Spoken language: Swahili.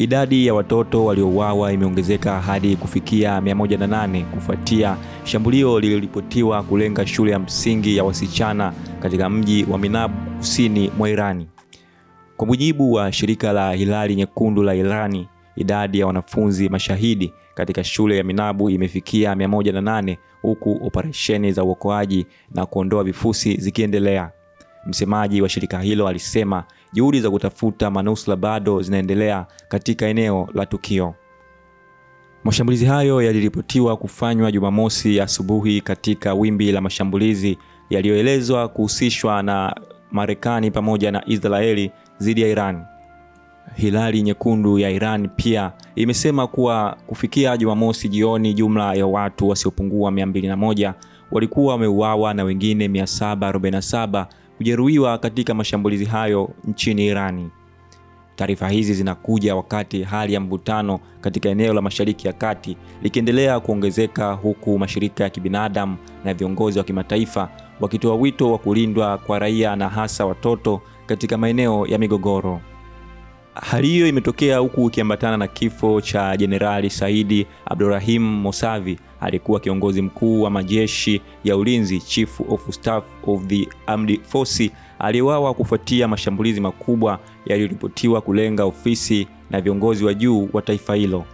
Idadi ya watoto waliouawa imeongezeka hadi kufikia 108 kufuatia shambulio lililoripotiwa kulenga shule ya msingi ya wasichana katika mji wa Minab kusini mwa Irani. Kwa mujibu wa shirika la Hilali Nyekundu la Irani, idadi ya wanafunzi mashahidi katika shule ya Minabu imefikia 108 huku operesheni za uokoaji na kuondoa vifusi zikiendelea. Msemaji wa shirika hilo alisema juhudi za kutafuta manusura bado zinaendelea katika eneo la tukio. Mashambulizi hayo yaliripotiwa kufanywa Jumamosi asubuhi katika wimbi la mashambulizi yaliyoelezwa kuhusishwa na Marekani pamoja na Israeli dhidi ya Iran. Hilali Nyekundu ya Iran pia imesema kuwa kufikia Jumamosi jioni jumla ya watu wasiopungua 201 walikuwa wameuawa na wengine 747 kujeruhiwa katika mashambulizi hayo nchini Irani. Taarifa hizi zinakuja wakati hali ya mvutano katika eneo la Mashariki ya Kati likiendelea kuongezeka, huku mashirika ya kibinadamu na viongozi wa kimataifa wakitoa wito wa kulindwa kwa raia na hasa watoto katika maeneo ya migogoro. Hali hiyo imetokea huku ikiambatana na kifo cha Jenerali Saidi Abdurrahim Mosavi, alikuwa kiongozi mkuu wa majeshi ya ulinzi, Chief of Staff of the Armed Forces, aliuawa kufuatia mashambulizi makubwa yaliyoripotiwa kulenga ofisi na viongozi wa juu wa taifa hilo.